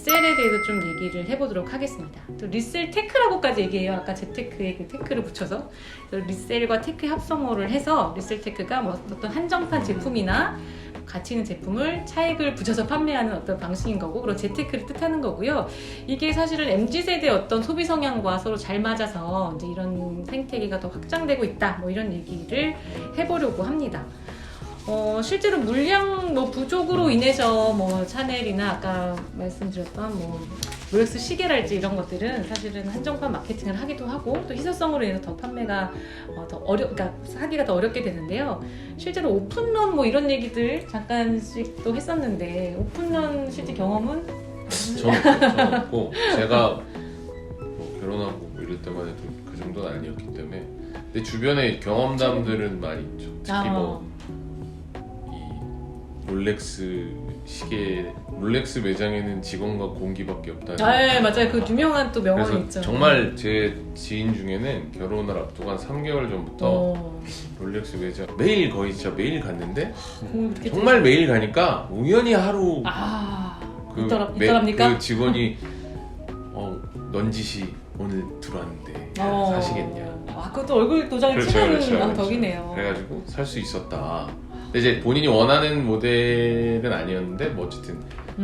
리셀에 대해서 좀 얘기를 해보도록 하겠습니다. 또 리셀 테크라고까지 얘기해요. 아까 재테크에 그 테크를 붙여서 리셀과 테크의 합성어를 해서 리셀 테크가 뭐 어떤 한정판 제품이나 가치 있는 제품을 차익을 붙여서 판매하는 어떤 방식인 거고, 그리고 재테크를 뜻하는 거고요. 이게 사실은 MZ세대의 어떤 소비 성향과 서로 잘 맞아서 이제 이런 생태계가 더 확장되고 있다, 뭐 이런 얘기를 해보려고 합니다. 실제로 물량 뭐 부족으로 인해서 뭐 샤넬이나 아까 말씀드렸던 뭐 롤렉스 시계랄지 이런 것들은 사실은 한정판 마케팅을 하기도 하고, 또 희소성으로 인해서 더 판매가 그러니까 사기가 더 어렵게 되는데요. 실제로 오픈런 뭐 이런 얘기들 잠깐씩 또 했었는데, 오픈런 실제 경험은? 저는 없고, 제가 뭐 결혼하고 뭐 이럴 때만 해도 그 정도는 아니었기 때문에. 근데 주변에 경험담들은 많이 있죠. 특히 롤렉스 시계, 롤렉스 매장에는 직원과 공기밖에 없다는. 네, 맞아요. 그 유명한 또 명언이 있죠. 정말 제 지인 중에는 결혼을 앞두고 한 3개월 전부터 롤렉스 매장 매일, 거의 진짜 매일 갔는데, 정말 매일 가니까 우연히 하루 있더랍니까? 그 직원이 넌지시 오늘 들어왔는데 사시겠냐. 그것도 얼굴 도장을 찍는 덕이네요. 그래가지고 살 수 있었다. 근데 이제 본인이 원하는 모델은 아니었는데 뭐 어쨌든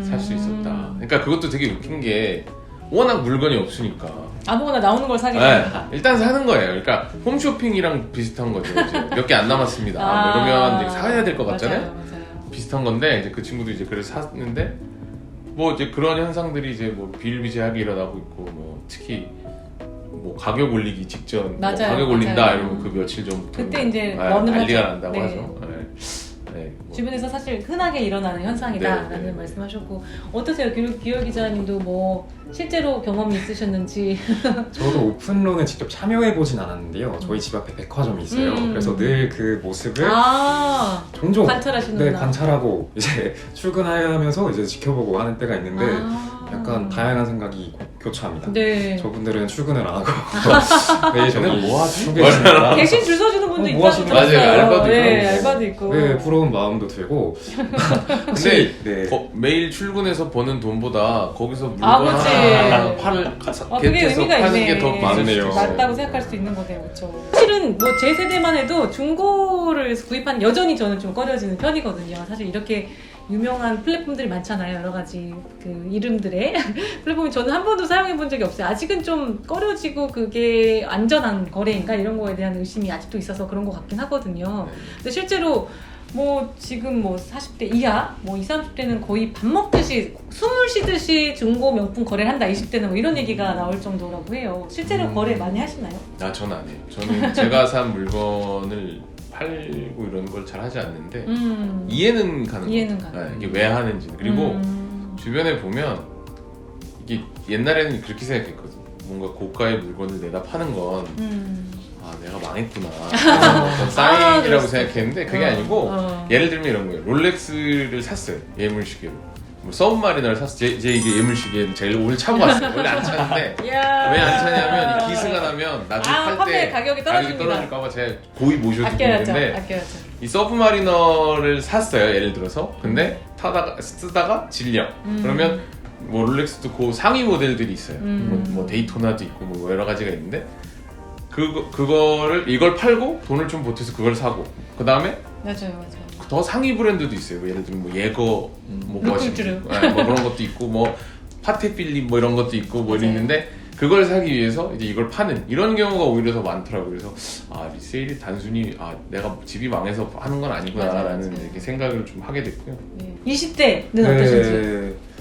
살 수 있었다. 그러니까 그것도 되게 웃긴 게, 워낙 물건이 없으니까 아무거나 나오는 걸 사게 됩니다. 일단 사는 거예요. 그러니까 홈쇼핑이랑 비슷한 거죠. 몇 개 안 남았습니다. 뭐 이러면 이제 사야 될 것 같잖아요. 맞아요. 비슷한 건데, 이제 그 친구도 이제 그래서 샀는데, 뭐 이제 그런 현상들이 이제 뭐 비일비재하게 일어나고 있고, 뭐 특히 뭐 가격 올리기 직전 뭐 가격 올린다 이러면 그 며칠 전부터 그때 이제 난리가 난다고 하죠. 뭐. 주변에서 사실 흔하게 일어나는 현상이다라는 말씀하셨고, 어떠세요? 기열 기자님도 뭐 실제로 경험이 있으셨는지? 저도 오픈런에 직접 참여해보진 않았는데요. 저희 집 앞에 백화점이 있어요. 그래서 늘 그 모습을 종종 관찰하시는구나. 관찰하고 이제 출근하면서 이제 지켜보고 하는 때가 있는데, 약간 다양한 생각이 교차합니다. 네. 저분들은 출근을 안 하고 매일 저기 뭐 하지? 대신 줄 서주는 분도 뭐 있다고 들었어요. 맞아요. 알바도 네, 있고. 알바도 있고. 네, 부러운 마음도 들고. 근데 네. 매일 출근해서 버는 돈보다 거기서 물건 그치. 하나 팔을 그게 의미가 파는 있네. 게 더 많네요. 맞다고 생각할 수도 있는 거네요. 그렇죠. 사실은 뭐 제 세대만 해도 중고를 구입한, 여전히 저는 좀 꺼려지는 편이거든요. 사실 이렇게 유명한 플랫폼들이 많잖아요. 여러 가지 그 이름들의 플랫폼이 저는 한 번도 사용해 본 적이 없어요. 아직은 좀 꺼려지고, 그게 안전한 거래인가 이런 거에 대한 의심이 아직도 있어서 그런 것 같긴 하거든요. 근데 실제로 뭐 지금 뭐 40대 이하, 뭐 20, 30대는 거의 밥 먹듯이 숨을 쉬듯이 중고 명품 거래를 한다. 20대는 뭐 이런 얘기가 나올 정도라고 해요. 실제로 거래 많이 하시나요? 전 안 해요. 저는 제가 산 물건을 팔고 이런 걸 잘 하지 않는데, 이해는 가는 거예요. 이게 왜 하는지. 그리고 주변에 보면 이게 옛날에는 그렇게 생각했거든. 뭔가 고가의 물건을 내다 파는 건 내가 망했구나. 어떤 사인이라고 생각했는데, 그게 아니고 예를 들면 이런 거예요. 롤렉스를 샀어요. 예물시계로. 뭐 서브마리너를 샀어요. 제 이게 예물시계는 제가 오늘 차고 왔어요. 원래 안 차는데 왜 안 차냐면, 이 기스가 나면 나중에 팔 때 가격이 떨어질까봐 제가 고이 모셔두고 있는데, 이 서브마리너를 샀어요. 예를 들어서. 근데 쓰다가 질려. 그러면 뭐 롤렉스도 그 상위 모델들이 있어요. 뭐 데이토나도 있고 뭐 여러 가지가 있는데, 이걸 팔고 돈을 좀 보태서 그걸 사고, 그 다음에 맞아요. 더 상위 브랜드도 있어요. 예를 들면 뭐 예거, 뭐 루클트루, 뭐 그런 것도 있고, 뭐 파테필립 뭐 이런 것도 있고 뭐 있는데, 그걸 사기 위해서 이제 이걸 파는 이런 경우가 오히려 더 많더라고요. 그래서 리세일이 단순히 내가 집이 망해서 하는 건 아니구나라는 이렇게 생각을 좀 하게 됐고요. 20대는 어떠신지?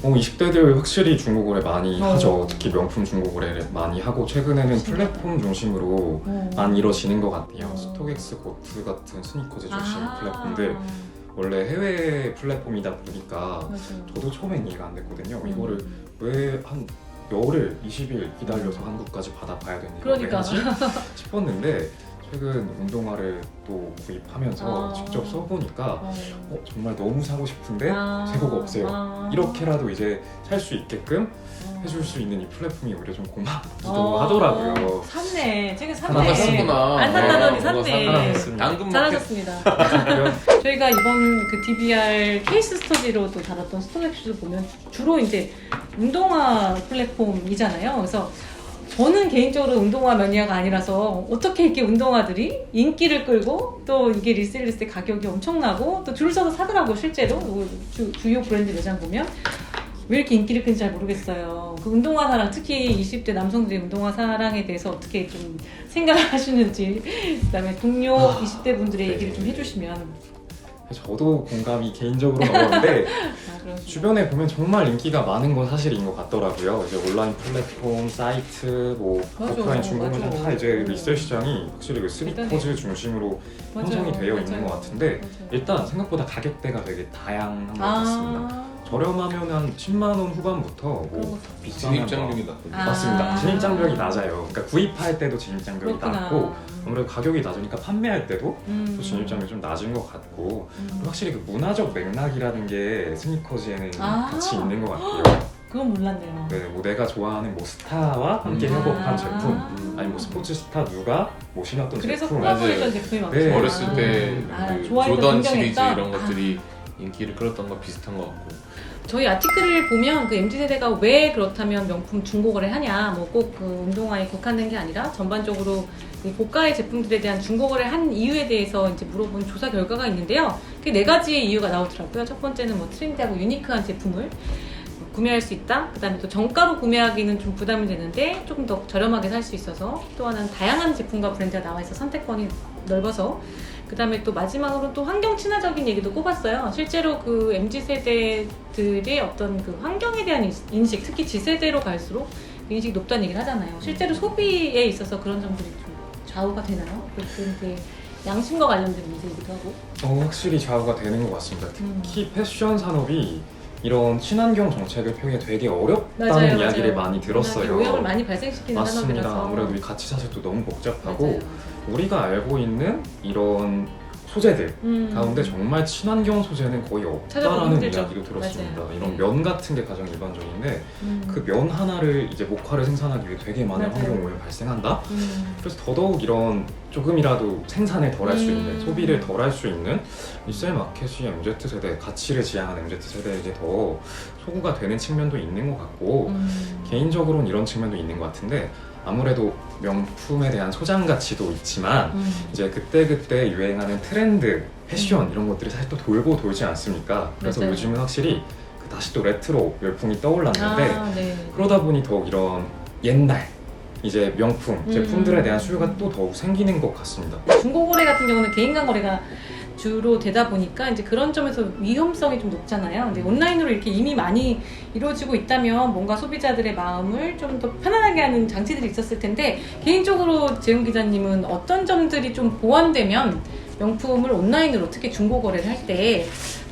20대들 확실히 중고거래 많이 하죠. 특히 명품 중고거래를 많이 하고, 최근에는 플랫폼 중심으로 많이 이루어지는 것 같아요. 스톡엑스, 고트 같은 스니커즈 중심 플랫폼들. 원래 해외 플랫폼이다 보니까 저도 처음엔 이해가 안 됐거든요. 이거를 왜 한 열흘, 20일 기다려서 한국까지 받아봐야 되는 거지 싶었는데, 최근 운동화를 또 구입하면서 직접 써보니까 정말 너무 사고 싶은데 재고가 없어요. 이렇게라도 이제 살 수 있게끔 해줄 수 있는 이 플랫폼이 오히려 좀 고맙기도 하더라고요. 샀네. 책을 하나 샀네. 샀구나. 안 샀다더니 하나 샀네. 샀습니다. 당근 잘하셨습니다. 저희가 이번 그 DBR 케이스 스터디로 또 다뤘던 스토렉슈를 보면 주로 이제 운동화 플랫폼이잖아요. 그래서 저는 개인적으로 운동화 매니아가 아니라서 어떻게 이렇게 운동화들이 인기를 끌고 또 이게 리셀했을 때 가격이 엄청나고 또 줄 서서 사더라고요. 실제로 주요 브랜드 매장 보면 왜 이렇게 인기를 끈지 잘 모르겠어요. 그 운동화 사랑, 특히 20대 남성들의 운동화 사랑에 대해서 어떻게 좀 생각을 하시는지, 그다음에 동료 20대 분들의 얘기를 좀 해주시면. 저도 공감이 개인적으로 어려운데 주변에 보면 정말 인기가 많은 건 사실인 것 같더라고요. 이제 온라인 플랫폼, 사이트, 뭐 오프라인 중고매장 다 이제 리셀 시장이 확실히 그 스리퍼즈 중심으로 형성이 되어 있는 것 같은데 일단 생각보다 가격대가 되게 다양한 것 같습니다. 저렴하면 한 10만 원 후반부터 뭐 진입장벽이 낮거든요. 맞습니다. 진입장벽이 낮아요. 그러니까 구입할 때도 진입장벽이 낮고 아무래도 가격이 낮으니까 판매할 때도 또 진입장벽이 좀 낮은 것 같고 확실히 그 문화적 맥락이라는 게 스니커즈에는 같이 있는 것 같아요. 그건 몰랐네요. 네, 뭐 내가 좋아하는 뭐 스타와 함께 협업한 제품, 아니 뭐 스포츠 스타 누가 뭐 신었던 그래서 제품. 콜라보레이션 제품이 많죠. 네. 어렸을 때 그 조던 시리즈 이런 것들이 아. 인기를 끌었던 거 비슷한 것 같고. 저희 아티클을 보면 그 MZ세대가 왜 그렇다면 명품 중고거래 하냐, 뭐 꼭 그 운동화에 국한된 게 아니라 전반적으로 이 고가의 제품들에 대한 중고거래 한 이유에 대해서 이제 물어본 조사 결과가 있는데요. 그게 4가지의 이유가 나오더라고요. 첫 번째는 뭐 트렌디하고 유니크한 제품을 구매할 수 있다. 그 다음에 또 정가로 구매하기는 좀 부담이 되는데 조금 더 저렴하게 살 수 있어서, 또 하나는 다양한 제품과 브랜드가 나와 있어 선택권이 넓어서, 그 다음에 또 마지막으로 또 환경 친화적인 얘기도 꼽았어요. 실제로 그 MZ세대들의 어떤 그 환경에 대한 인식, 특히 G세대로 갈수록 인식이 높다는 얘기를 하잖아요. 실제로 소비에 있어서 그런 점들이 좀 좌우가 되나요? 그게 양심과 관련된 문제이기도 하고. 확실히 좌우가 되는 것 같습니다. 특히 패션 산업이 이런 친환경 정책을 펴기 되게 어렵다는 이야기를 많이 들었어요. 오염을 많이 발생시키는 맞습니다. 산업이라서. 아무래도 이 가치 사실도 너무 복잡하고 우리가 알고 있는 이런 소재들 가운데 정말 친환경 소재는 거의 없다라는 이야기도 들었습니다. 맞아요. 이런 면 같은 게 가장 일반적인데 그 면 하나를 이제 목화를 생산하기 위해 되게 많은 환경 오염이 발생한다. 그래서 더더욱 이런 조금이라도 생산을 덜할 수 있는, 소비를 덜할 수 있는 리셀 마켓이 MZ세대, 가치를 지향하는 MZ세대에게 더 소구가 되는 측면도 있는 것 같고 개인적으로는 이런 측면도 있는 것 같은데, 아무래도 명품에 대한 소장 가치도 있지만 이제 그때그때 유행하는 트렌드, 패션 이런 것들이 사실 또 돌고 돌지 않습니까? 그래서 맞아요. 요즘은 확실히 다시 또 레트로 열풍이 떠올랐는데 그러다 보니 더욱 이런 옛날 이제 명품 제품들에 대한 수요가 또 더욱 생기는 것 같습니다. 중고거래 같은 경우는 개인 간 거래가 주로 되다 보니까 이제 그런 점에서 위험성이 좀 높잖아요. 근데 온라인으로 이렇게 이미 많이 이루어지고 있다면 뭔가 소비자들의 마음을 좀 더 편안하게 하는 장치들이 있었을 텐데, 개인적으로 재훈 기자님은 어떤 점들이 좀 보완되면 명품을 온라인으로 특히 중고거래를 할 때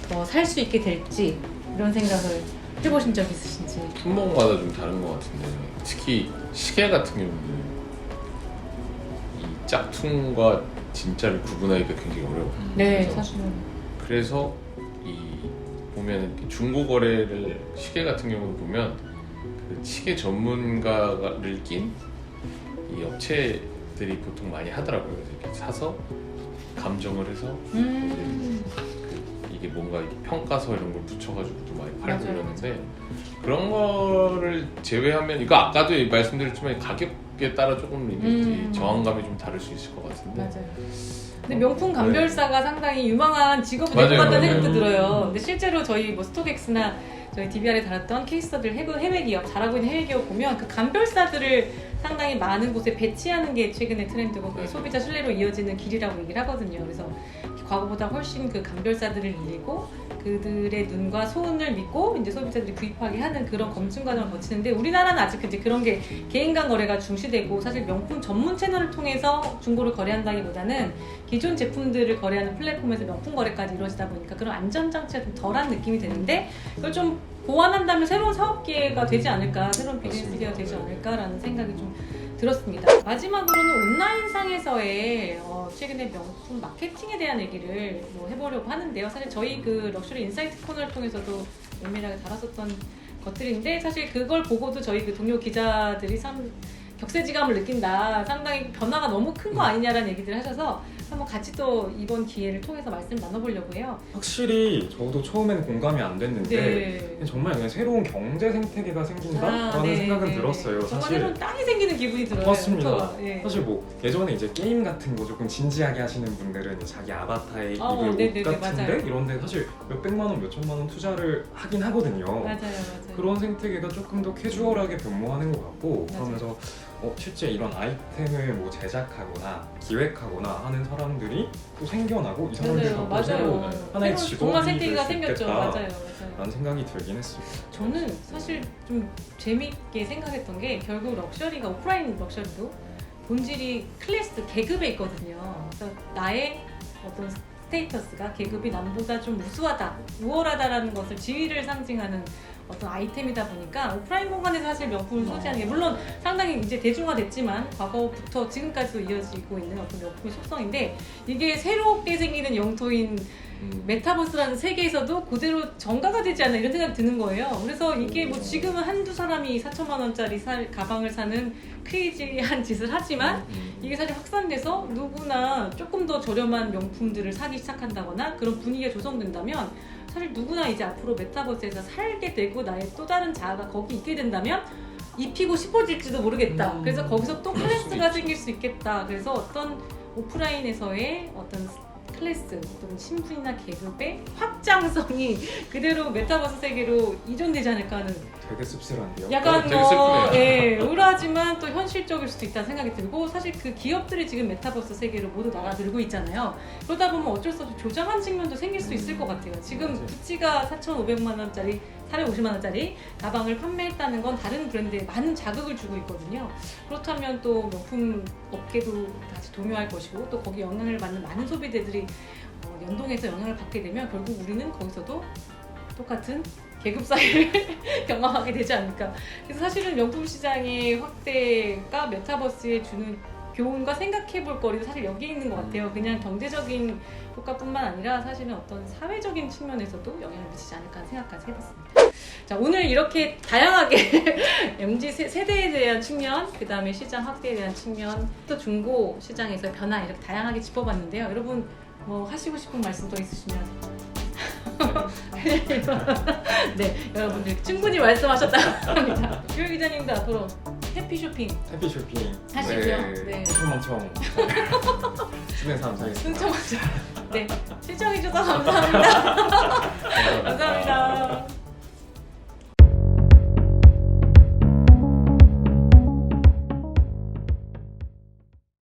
더 살 수 있게 될지 이런 생각을 해보신 적 있으신지. 품목마다 좀 다른 것 같은데, 특히 시계 같은 경우는 이 짝퉁과 진짜를 구분하기가 굉장히 어려워요. 네, 사실은. 그래서 보면 중고 거래를, 시계 같은 경우는 보면 그 시계 전문가를 낀 이 업체들이 보통 많이 하더라고요. 이렇게 사서 감정을 해서 이게 뭔가 평가서 이런 걸 붙여가지고 또 많이 팔고 이러는데, 그런 거를 제외하면 이거 아까도 말씀드렸지만 가격에 따라 조금 이제 저항감이 좀 다를 수 있을 것 같은데. 맞아요. 근데 명품 감별사가 상당히 유망한 직업이 될 것 같다는 생각도 들어요. 근데 실제로 저희 뭐 스톡엑스나 저희 DBR에 달았던 케이스들 해외 기업, 잘하고 있는 해외 기업 보면 그 감별사들을 상당히 많은 곳에 배치하는 게 최근의 트렌드고, 그게 소비자 신뢰로 이어지는 길이라고 얘기를 하거든요. 그래서 과거보다 훨씬 그 감별사들을 일리고 그들의 눈과 소원을 믿고 이제 소비자들이 구입하게 하는 그런 검증 과정을 거치는데, 우리나라는 아직 이제 그런 게 개인 간 거래가 중시되고, 사실 명품 전문 채널을 통해서 중고를 거래한다기보다는 기존 제품들을 거래하는 플랫폼에서 명품 거래까지 이루어지다 보니까 그런 안전장치가 좀 덜한 느낌이 드는데, 그걸 좀 보완한다면 새로운 사업 기회가 되지 않을까, 새로운 비즈니스 기회가 되지 않을까라는 생각이 좀 들었습니다. 마지막으로는 온라인상에서의 최근에 명품 마케팅에 대한 얘기를 뭐 해보려고 하는데요. 사실 저희 그 럭셔리 인사이트 코너를 통해서도 면밀하게 다뤘었던 것들인데 사실 그걸 보고도 저희 그 동료 기자들이 참 격세지감을 느낀다. 상당히 변화가 너무 큰 거 아니냐라는 얘기들을 하셔서 한번 같이 또 이번 기회를 통해서 말씀 나눠보려고 해요. 확실히 저도 처음에는 공감이 안 됐는데 정말 그냥 새로운 경제 생태계가 생긴다라는 생각은 들었어요. 정말 사실 새로운 땅이 생기는 기분이 들어요. 맞습니다. 네. 사실 뭐 예전에 이제 게임 같은 거 조금 진지하게 하시는 분들은 자기 아바타에 입을 옷 같은데 맞아요. 이런데 사실 몇 백만 원, 몇 천만 원 투자를 하긴 하거든요. 맞아요. 그런 생태계가 조금 더 캐주얼하게 변모하는 것 같고 맞아요. 그러면서 실제 이런 아이템을 뭐 제작하거나 기획하거나 하는 사람들이 또 생겨나고 이 사람들이 맞아요. 또 새로 맞아요. 하나의 새로운 직업이 정말 될 생태계가 수 생겼죠. 있겠다 맞아요. 라는 생각이 들긴 했어요. 저는 사실 좀 재미있게 생각했던 게 결국 럭셔리가 오프라인 럭셔리도 본질이 클래스 계급에 있거든요. 그래서 나의 어떤 스테이터스가 계급이 남보다 좀 우수하다, 우월하다라는 것을 지위를 상징하는 어떤 아이템이다 보니까 오프라인 공간에서 사실 명품을 소지하는 게 물론 상당히 이제 대중화됐지만 과거부터 지금까지도 이어지고 있는 어떤 명품의 속성인데 이게 새롭게 생기는 영토인 메타버스라는 세계에서도 그대로 정가가 되지 않나 이런 생각이 드는 거예요. 그래서 이게 뭐 지금은 한두 사람이 4천만 원짜리 가방을 사는 크레이지한 짓을 하지만 이게 사실 확산돼서 누구나 조금 더 저렴한 명품들을 사기 시작한다거나 그런 분위기가 조성된다면 사실 누구나 이제 앞으로 메타버스에서 살게 되고 나의 또 다른 자아가 거기 있게 된다면 입히고 싶어질지도 모르겠다. 그래서 거기서 또 클래스가 생길 수 있겠다. 그래서 어떤 오프라인에서의 어떤 클래스, 어떤 신분이나 계급의 확장성이 그대로 메타버스 세계로 이전되지 않을까 하는 되게 씁쓸한데요. 약간 되게 슬프네요. 예, 우울하지만 또 현실적일 수도 있다는 생각이 들고 사실 그 기업들이 지금 메타버스 세계로 모두 날아들고 있잖아요. 그러다 보면 어쩔 수 없이 조장한 측면도 생길 수 있을 것 같아요. 지금 맞아요. 구찌가 4,500만 원짜리 450만 원짜리 가방을 판매했다는 건 다른 브랜드에 많은 자극을 주고 있거든요. 그렇다면 또 명품 업계도 다시 동요할 것이고 또 거기 영향을 받는 많은 소비자들이 연동해서 영향을 받게 되면 결국 우리는 거기서도 똑같은 계급 사회를 경험하게 되지 않을까. 그래서 사실은 명품 시장의 확대가 메타버스에 주는 교훈과 생각해볼 거리도 사실 여기에 있는 것 같아요. 그냥 경제적인 효과뿐만 아니라 사실은 어떤 사회적인 측면에서도 영향을 미치지 않을까 하는 생각까지 해봤습니다. 자, 오늘 이렇게 다양하게 MZ 세대에 대한 측면, 그 다음에 시장 확대에 대한 측면, 또 중고 시장에서의 변화 이렇게 다양하게 짚어봤는데요. 여러분 뭐 하시고 싶은 말씀 더 있으시면 네, 여러분들 충분히 말씀하셨다고 합니다. 규현 기자님도 앞으로 해피 쇼핑 하시죠. 네. 엄청 주변 사람 사겠습니다. 네, 시청해주셔서 감사합니다. 감사합니다.